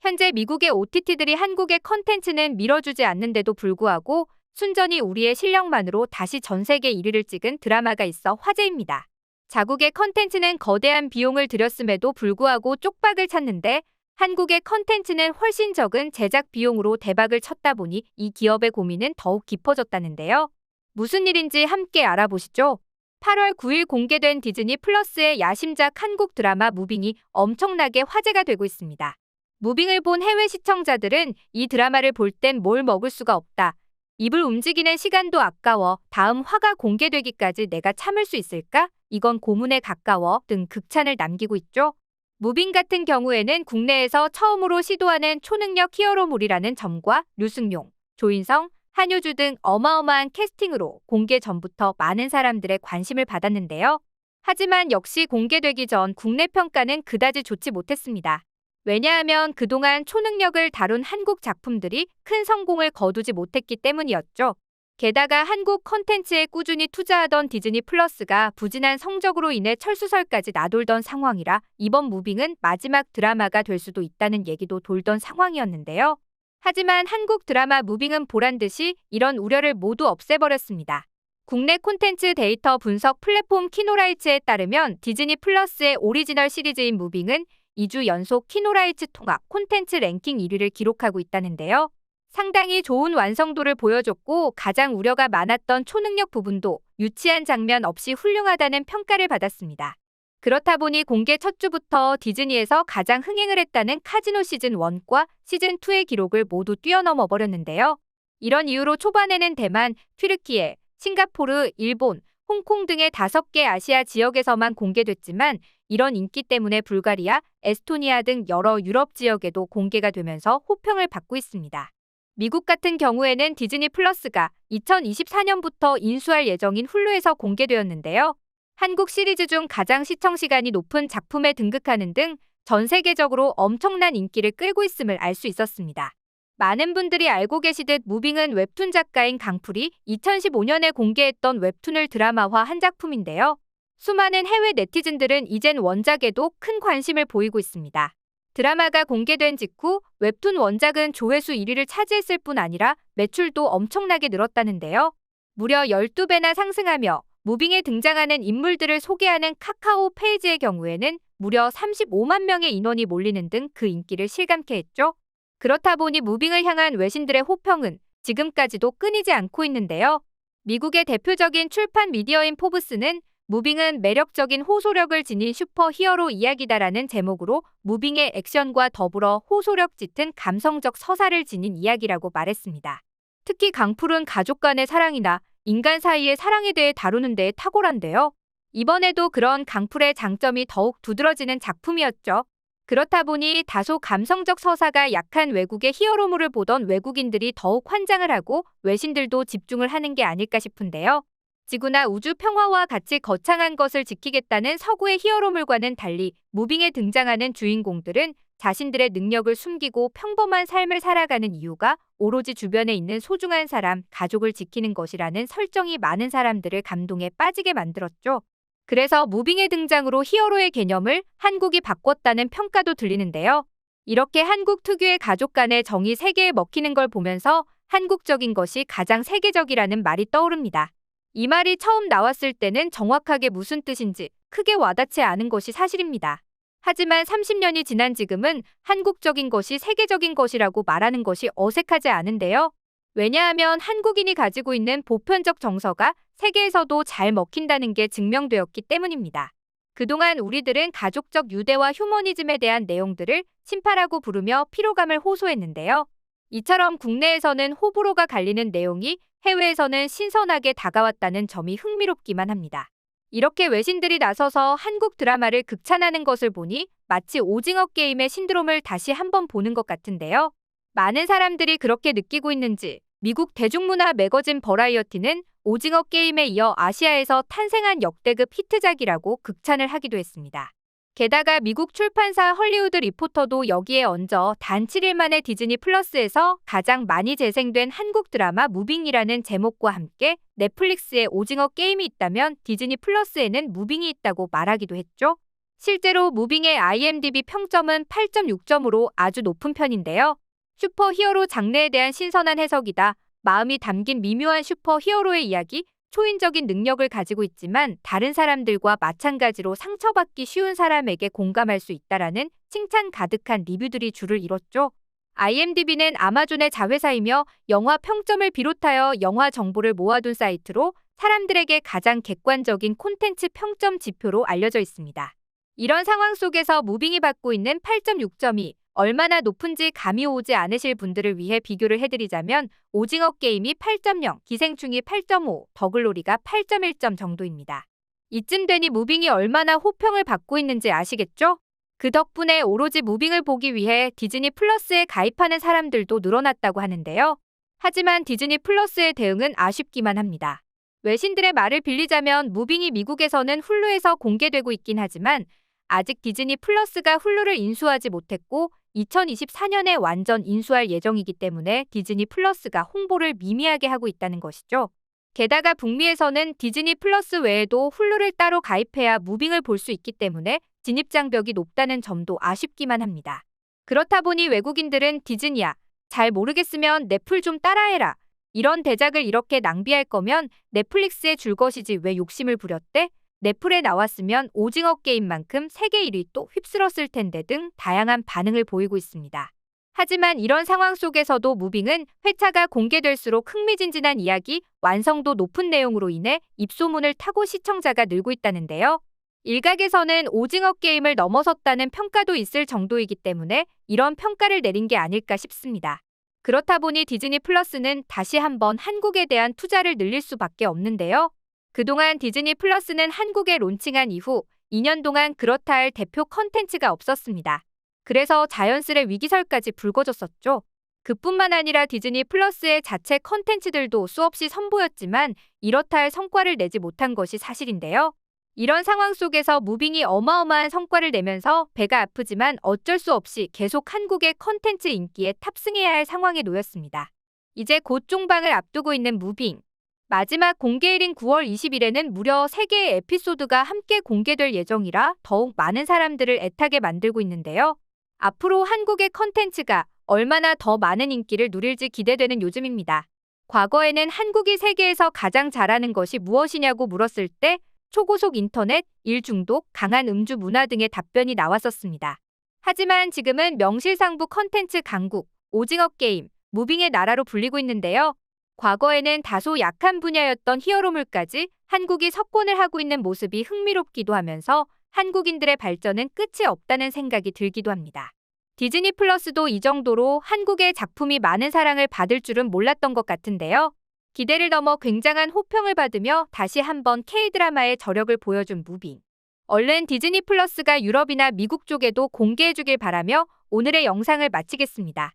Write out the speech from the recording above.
현재 미국의 OTT들이 한국의 컨텐츠는 밀어주지 않는데도 불구하고 순전히 우리의 실력만으로 다시 전 세계 1위를 찍은 드라마가 있어 화제입니다. 자국의 컨텐츠는 거대한 비용을 들였음에도 불구하고 쪽박을 쳤는데 한국의 컨텐츠는 훨씬 적은 제작 비용으로 대박을 쳤다 보니 이 기업의 고민은 더욱 깊어졌다는데요. 무슨 일인지 함께 알아보시죠. 8월 9일 공개된 디즈니 플러스의 야심작 한국 드라마 무빙이 엄청나게 화제가 되고 있습니다. 무빙을 본 해외 시청자들은 이 드라마를 볼 땐 뭘 먹을 수가 없다. 입을 움직이는 시간도 아까워. 다음 화가 공개되기까지 내가 참을 수 있을까? 이건 고문에 가까워. 등 극찬을 남기고 있죠. 무빙 같은 경우에는 국내에서 처음으로 시도하는 초능력 히어로물이라는 점과 류승용, 조인성, 한효주 등 어마어마한 캐스팅으로 공개 전부터 많은 사람들의 관심을 받았는데요. 하지만 역시 공개되기 전 국내 평가는 그다지 좋지 못했습니다. 왜냐하면 그동안 초능력을 다룬 한국 작품들이 큰 성공을 거두지 못했기 때문이었죠. 게다가 한국 컨텐츠에 꾸준히 투자하던 디즈니 플러스가 부진한 성적으로 인해 철수설까지 나돌던 상황이라 이번 무빙은 마지막 드라마가 될 수도 있다는 얘기도 돌던 상황이었는데요. 하지만 한국 드라마 무빙은 보란듯이 이런 우려를 모두 없애버렸습니다. 국내 콘텐츠 데이터 분석 플랫폼 키노라이츠에 따르면 디즈니 플러스의 오리지널 시리즈인 무빙은 2주 연속 키노라이츠 통합 콘텐츠 랭킹 1위를 기록하고 있다는데요. 상당히 좋은 완성도를 보여줬고 가장 우려가 많았던 초능력 부분도 유치한 장면 없이 훌륭하다는 평가를 받았습니다. 그렇다 보니 공개 첫 주부터 디즈니에서 가장 흥행을 했다는 카지노 시즌1과 시즌2의 기록을 모두 뛰어넘어 버렸는데요. 이런 이유로 초반에는 대만, 튀르키예, 싱가포르, 일본, 홍콩 등의 5개 아시아 지역에서만 공개됐지만 이런 인기 때문에 불가리아, 에스토니아 등 여러 유럽 지역에도 공개가 되면서 호평을 받고 있습니다. 미국 같은 경우에는 디즈니 플러스가 2024년부터 인수할 예정인 훌루에서 공개되었는데요. 한국 시리즈 중 가장 시청 시간이 높은 작품에 등극하는 등 전 세계적으로 엄청난 인기를 끌고 있음을 알 수 있었습니다. 많은 분들이 알고 계시듯 무빙은 웹툰 작가인 강풀이 2015년에 공개했던 웹툰을 드라마화한 작품인데요. 수많은 해외 네티즌들은 이젠 원작에도 큰 관심을 보이고 있습니다. 드라마가 공개된 직후 웹툰 원작은 조회수 1위를 차지했을 뿐 아니라 매출도 엄청나게 늘었다는데요. 무려 12배나 상승하며 무빙에 등장하는 인물들을 소개하는 카카오 페이지의 경우에는 무려 35만 명의 인원이 몰리는 등 그 인기를 실감케 했죠. 그렇다 보니 무빙을 향한 외신들의 호평은 지금까지도 끊이지 않고 있는데요. 미국의 대표적인 출판 미디어인 포브스는 무빙은 매력적인 호소력을 지닌 슈퍼히어로 이야기다라는 제목으로 무빙의 액션과 더불어 호소력 짙은 감성적 서사를 지닌 이야기라고 말했습니다. 특히 강풀은 가족 간의 사랑이나 인간 사이의 사랑에 대해 다루는 데에 탁월한데요. 이번에도 그런 강풀의 장점이 더욱 두드러지는 작품이었죠. 그렇다 보니 다소 감성적 서사가 약한 외국의 히어로물을 보던 외국인들이 더욱 환장을 하고 외신들도 집중을 하는 게 아닐까 싶은데요. 지구나 우주 평화와 같이 거창한 것을 지키겠다는 서구의 히어로물과는 달리 무빙에 등장하는 주인공들은 자신들의 능력을 숨기고 평범한 삶을 살아가는 이유가 오로지 주변에 있는 소중한 사람, 가족을 지키는 것이라는 설정이 많은 사람들을 감동에 빠지게 만들었죠. 그래서 무빙의 등장으로 히어로의 개념을 한국이 바꿨다는 평가도 들리는데요. 이렇게 한국 특유의 가족 간의 정이 세계에 먹히는 걸 보면서 한국적인 것이 가장 세계적이라는 말이 떠오릅니다. 이 말이 처음 나왔을 때는 정확하게 무슨 뜻인지 크게 와닿지 않은 것이 사실입니다. 하지만 30년이 지난 지금은 한국적인 것이 세계적인 것이라고 말하는 것이 어색하지 않은데요. 왜냐하면 한국인이 가지고 있는 보편적 정서가 세계에서도 잘 먹힌다는 게 증명되었기 때문입니다. 그동안 우리들은 가족적 유대와 휴머니즘에 대한 내용들을 신파라고 부르며 피로감을 호소했는데요. 이처럼 국내에서는 호불호가 갈리는 내용이 해외에서는 신선하게 다가왔다는 점이 흥미롭기만 합니다. 이렇게 외신들이 나서서 한국 드라마를 극찬하는 것을 보니 마치 오징어 게임의 신드롬을 다시 한번 보는 것 같은데요. 많은 사람들이 그렇게 느끼고 있는지 미국 대중문화 매거진 버라이어티는 오징어 게임에 이어 아시아에서 탄생한 역대급 히트작이라고 극찬을 하기도 했습니다. 게다가 미국 출판사 헐리우드 리포터도 여기에 얹어 단 7일 만에 디즈니 플러스에서 가장 많이 재생된 한국 드라마 무빙이라는 제목과 함께 넷플릭스에 오징어 게임이 있다면 디즈니 플러스에는 무빙이 있다고 말하기도 했죠. 실제로 무빙의 IMDb 평점은 8.6점으로 아주 높은 편인데요. 슈퍼히어로 장르에 대한 신선한 해석이다. 마음이 담긴 미묘한 슈퍼히어로의 이야기, 초인적인 능력을 가지고 있지만 다른 사람들과 마찬가지로 상처받기 쉬운 사람에게 공감할 수 있다라는 칭찬 가득한 리뷰들이 줄을 이뤘죠. IMDb는 아마존의 자회사이며 영화 평점을 비롯하여 영화 정보를 모아둔 사이트로 사람들에게 가장 객관적인 콘텐츠 평점 지표로 알려져 있습니다. 이런 상황 속에서 무빙이 받고 있는 8.6점이 얼마나 높은지 감이 오지 않으실 분들을 위해 비교를 해드리자면 오징어 게임이 8.0, 기생충이 8.5, 더글로리가 8.1점 정도입니다. 이쯤 되니 무빙이 얼마나 호평을 받고 있는지 아시겠죠? 그 덕분에 오로지 무빙을 보기 위해 디즈니 플러스에 가입하는 사람들도 늘어났다고 하는데요. 하지만 디즈니 플러스의 대응은 아쉽기만 합니다. 외신들의 말을 빌리자면 무빙이 미국에서는 훌루에서 공개되고 있긴 하지만 아직 디즈니 플러스가 훌루를 인수하지 못했고 2024년에 완전 인수할 예정이기 때문에 디즈니 플러스가 홍보를 미미하게 하고 있다는 것이죠. 게다가 북미에서는 디즈니 플러스 외에도 훌루를 따로 가입해야 무빙을 볼 수 있기 때문에 진입장벽이 높다는 점도 아쉽기만 합니다. 그렇다 보니 외국인들은 디즈니야, 잘 모르겠으면 넷플 좀 따라해라. 이런 대작을 이렇게 낭비할 거면 넷플릭스에 줄 것이지 왜 욕심을 부렸대? 넷플에 나왔으면 오징어 게임만큼 세계 1위도 휩쓸었을 텐데 등 다양한 반응을 보이고 있습니다. 하지만 이런 상황 속에서도 무빙은 회차가 공개될수록 흥미진진한 이야기, 완성도 높은 내용으로 인해 입소문을 타고 시청자가 늘고 있다는데요. 일각에서는 오징어 게임을 넘어섰다는 평가도 있을 정도이기 때문에 이런 평가를 내린 게 아닐까 싶습니다. 그렇다 보니 디즈니 플러스는 다시 한번 한국에 대한 투자를 늘릴 수밖에 없는데요. 그동안 디즈니 플러스는 한국에 론칭한 이후 2년 동안 그렇다 할 대표 컨텐츠가 없었습니다. 그래서 자연스레 위기설까지 불거졌었죠. 그뿐만 아니라 디즈니 플러스의 자체 컨텐츠들도 수없이 선보였지만 이렇다 할 성과를 내지 못한 것이 사실인데요. 이런 상황 속에서 무빙이 어마어마한 성과를 내면서 배가 아프지만 어쩔 수 없이 계속 한국의 컨텐츠 인기에 탑승해야 할 상황에 놓였습니다. 이제 곧 종방을 앞두고 있는 무빙. 마지막 공개일인 9월 20일에는 무려 3개의 에피소드가 함께 공개될 예정이라 더욱 많은 사람들을 애타게 만들고 있는데요. 앞으로 한국의 컨텐츠가 얼마나 더 많은 인기를 누릴지 기대되는 요즘입니다. 과거에는 한국이 세계에서 가장 잘하는 것이 무엇이냐고 물었을 때 초고속 인터넷, 일중독, 강한 음주 문화 등의 답변이 나왔었습니다. 하지만 지금은 명실상부 컨텐츠 강국, 오징어 게임, 무빙의 나라로 불리고 있는데요. 과거에는 다소 약한 분야였던 히어로물까지 한국이 석권을 하고 있는 모습이 흥미롭기도 하면서 한국인들의 발전은 끝이 없다는 생각이 들기도 합니다. 디즈니 플러스도 이 정도로 한국의 작품이 많은 사랑을 받을 줄은 몰랐던 것 같은데요. 기대를 넘어 굉장한 호평을 받으며 다시 한번 K-드라마의 저력을 보여준 무빙. 얼른 디즈니 플러스가 유럽이나 미국 쪽에도 공개해주길 바라며 오늘의 영상을 마치겠습니다.